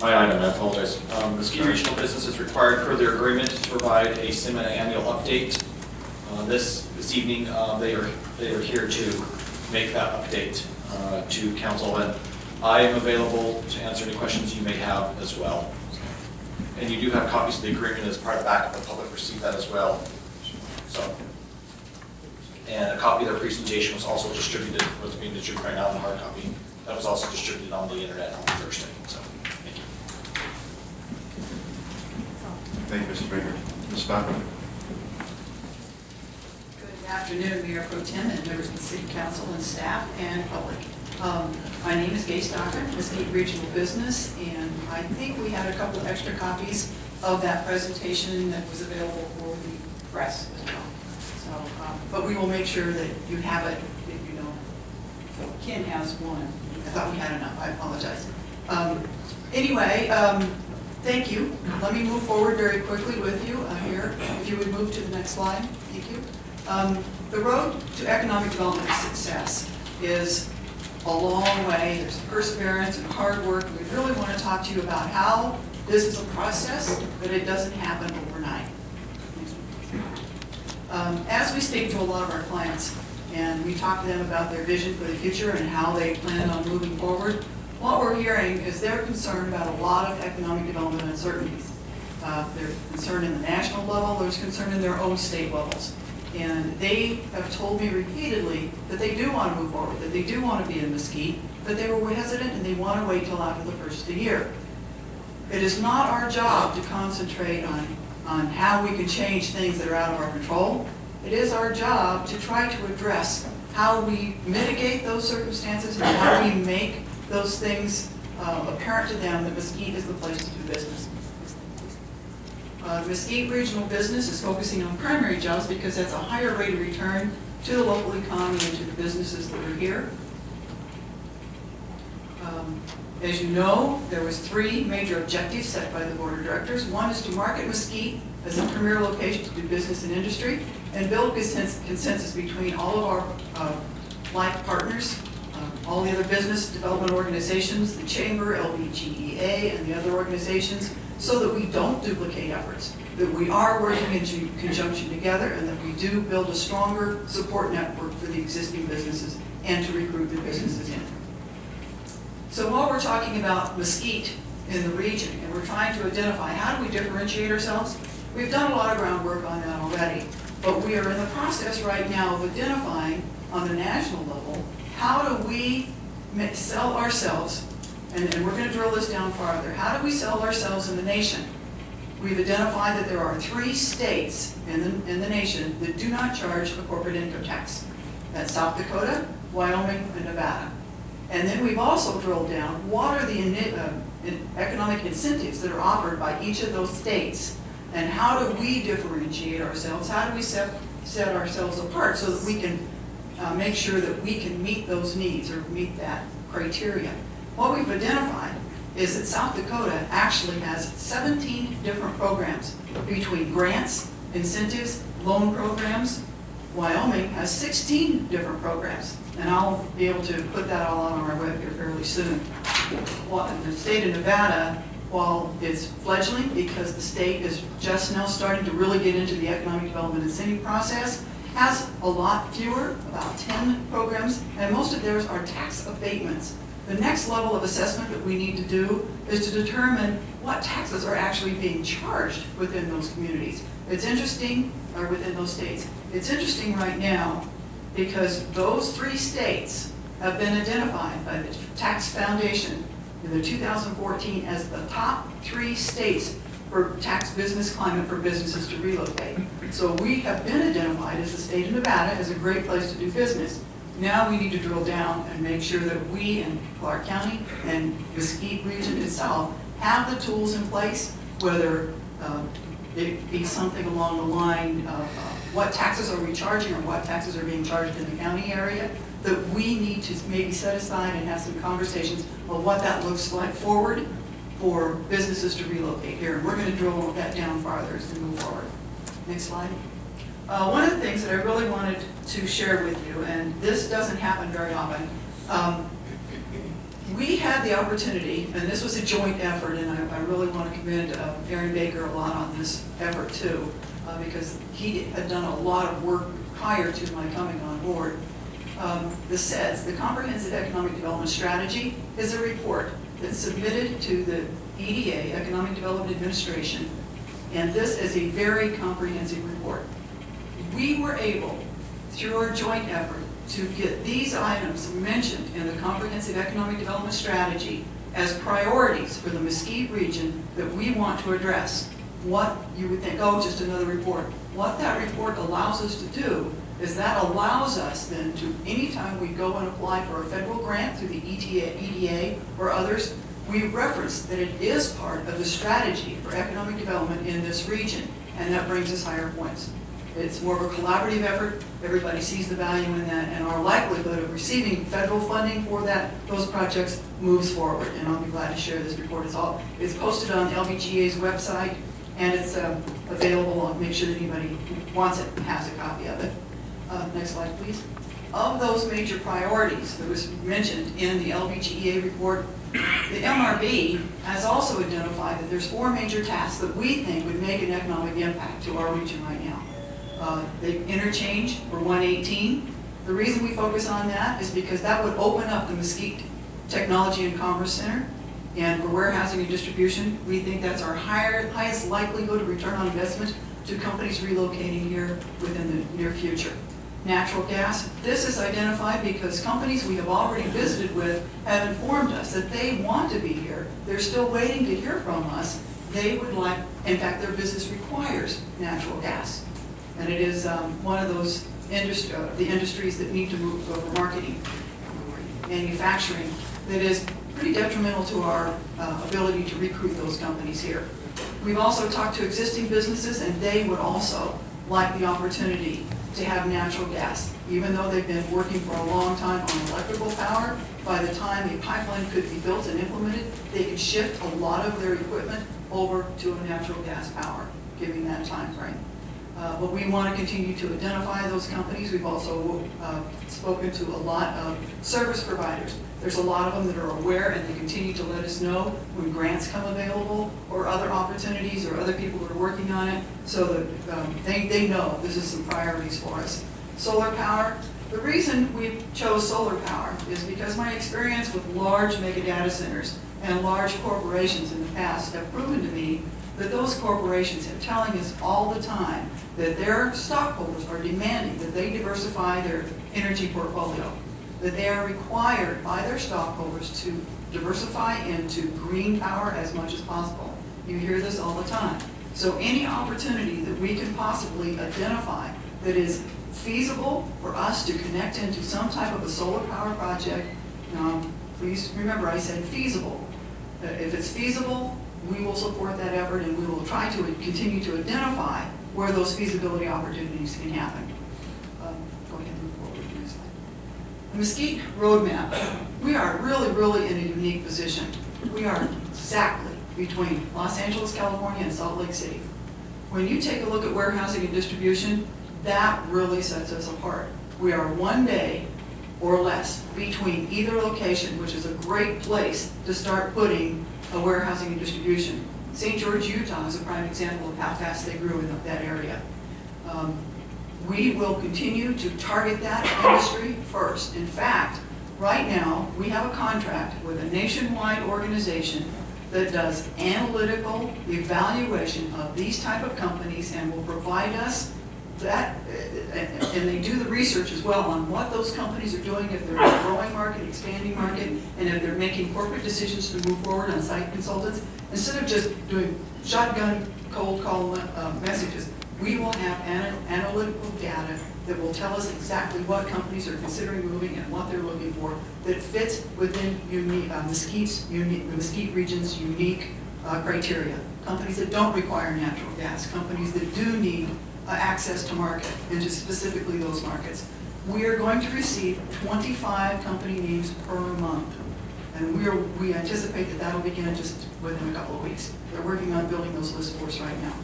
My item, I apologize. Mesquite Regional Business is required per their agreement to provide a semi-annual update. This evening, they are here to make that update to council, and I am available to answer any questions you may have as well. And you do have copies of the agreement as part of the back. The public received that as well. So, and a copy of their presentation was also distributed, was being distributed right now in hard copy. That was also distributed on the internet on Thursday. So, thank you. Thank you, Mr. Baker. Ms. Stockman. Good afternoon, Mayor Pro Tem and members of the City Council and staff and public. My name is Gay Stockman, Mesquite Regional Business, and I think we had a couple of extra copies of that presentation that was available for the press as well. So, but we will make sure that you have it if you don't. So Ken has one. I thought we had enough. I apologize. Anyway, thank you. Let me move forward very quickly with you here. If you would move to the next slide. Thank you. The road to economic development and success is a long way. There's perseverance and hard work. We really want to talk to you about how this is a process, but it doesn't happen overnight. As we speak to a lot of our clients, and we talk to them about their vision for the future and how they plan on moving forward, what we're hearing is they're concerned about a lot of economic development uncertainties. They're concerned in the national level, there's concern in their own state levels. And they have told me repeatedly that they do want to move forward, that they do want to be in Mesquite, but they were hesitant and they want to wait till after the first of the year. It is not our job to concentrate on how we can change things that are out of our control. It is our job to try to address how we mitigate those circumstances and how we make those things apparent to them that Mesquite is the place to do business. Mesquite Regional Business is focusing on primary jobs because that's a higher rate of return to the local economy and to the businesses that are here. As you know, there was 3 major objectives set by the Board of Directors. One is to market Mesquite as a premier location to do business and industry and build consensus between all of our like partners, all the other business development organizations, the Chamber, LBGEA, and the other organizations, so that we don't duplicate efforts, that we are working in conjunction together, and that we do build a stronger support network for the existing businesses and to recruit the businesses in. So while we're talking about Mesquite in the region, and we're trying to identify how do we differentiate ourselves, we've done a lot of groundwork on that already, but we are in the process right now of identifying on the national level, how do we sell ourselves, and we're going to drill this down farther, how do we sell ourselves in the nation? We've identified that there are 3 states in the nation that do not charge a corporate income tax. That's South Dakota, Wyoming, and Nevada. And then we've also drilled down what are the economic incentives that are offered by each of those states, and how do we differentiate ourselves, how do we set ourselves apart so that we can make sure that we can meet those needs or meet that criteria. What we've identified is that South Dakota actually has 17 different programs between grants, incentives, loan programs. Wyoming has 16 different programs, and I'll be able to put that all on our web here fairly soon. The state of Nevada, while it's fledgling because the state is just now starting to really get into the economic development incentive process, has a lot fewer, about 10 programs, and most of theirs are tax abatements. The next level of assessment that we need to do is to determine what taxes are actually being charged within those communities. It's interesting, or within those states. It's interesting right now because those 3 states have been identified by the Tax Foundation in the 2014 as the top 3 states for tax business climate for businesses to relocate. So we have been identified as the state of Nevada as a great place to do business. Now we need to drill down and make sure that we in Clark County and Mesquite region itself have the tools in place, whether it be something along the line of what taxes are we charging or what taxes are being charged in the county area, that we need to maybe set aside and have some conversations of what that looks like forward for businesses to relocate here. And we're going to drill that down farther as we move forward. Next slide. One of the things that I really wanted to share with you, and this doesn't happen very often, We had the opportunity, and this was a joint effort, and I really want to commend Aaron Baker a lot on this effort too, because he had done a lot of work prior to my coming on board. The SEDS, the Comprehensive Economic Development Strategy, is a report that's submitted to the EDA, Economic Development Administration, and this is a very comprehensive report. We were able, through our joint effort, to get these items mentioned in the Comprehensive Economic Development Strategy as priorities for the Mesquite region that we want to address. What you would think, oh, just another report. What that report allows us to do is that allows us then to, anytime we go and apply for a federal grant through the EDA or others, we reference that it is part of the strategy for economic development in this region, and that brings us higher points. It's more of a collaborative effort. Everybody sees the value in that, and our likelihood of receiving federal funding for those projects moves forward. And I'll be glad to share this report. It's posted on LBGA's website, and it's available. I'll make sure that anybody who wants it has a copy of it. Next slide, please. Of those major priorities that was mentioned in the LBGA report, the MRB has also identified that there's 4 major tasks that we think would make an economic impact to our region right now. The interchange for 118. The reason we focus on that is because that would open up the Mesquite Technology and Commerce Center. And for warehousing and distribution, we think that's our highest likelihood of return on investment to companies relocating here within the near future. Natural gas, this is identified because companies we have already visited with have informed us that they want to be here. They're still waiting to hear from us. They would like, in fact, their business requires natural gas. And it is one of those industries that need to move over marketing, manufacturing, that is pretty detrimental to our ability to recruit those companies here. We've also talked to existing businesses, and they would also like the opportunity to have natural gas. Even though they've been working for a long time on electrical power, by the time a pipeline could be built and implemented, they could shift a lot of their equipment over to a natural gas power, giving that time frame. But we want to continue to identify those companies. We've also spoken to a lot of service providers. There's a lot of them that are aware, and they continue to let us know when grants come available or other opportunities or other people that are working on it, so that they know this is some priorities for us. Solar power. The reason we chose solar power is because my experience with large mega data centers and large corporations in the past have proven to me that those corporations are telling us all the time that their stockholders are demanding that they diversify their energy portfolio, that they are required by their stockholders to diversify into green power as much as possible. You hear this all the time. So any opportunity that we can possibly identify that is feasible for us to connect into some type of a solar power project, please remember I said feasible. If it's feasible, we will support that effort, and we will try to continue to identify where those feasibility opportunities can happen. Go ahead and move forward to the next slide. The Mesquite roadmap, we are really in a unique position. We are exactly between Los Angeles, California, and Salt Lake City. When you take a look at warehousing and distribution, that really sets us apart. We are 1 day or less between either location, which is a great place to start putting a warehousing and distribution. St. George, Utah is a prime example of how fast they grew in that area. We will continue to target that industry first. In fact, right now, we have a contract with a nationwide organization that does analytical evaluation of these type of companies and will provide us that, and they do the research as well on what those companies are doing, if they're in a growing market, expanding market, and if they're making corporate decisions to move forward on site consultants. Instead of just doing shotgun cold call messages, we will have analytical data that will tell us exactly what companies are considering moving and what they're looking for that fits within the Mesquite region's unique criteria. Companies that don't require natural gas, companies that do need access to market, and to specifically those markets. We are going to receive 25 company names per month, and we anticipate that that'll begin just within a couple of weeks. They're working on building those lists for us right now.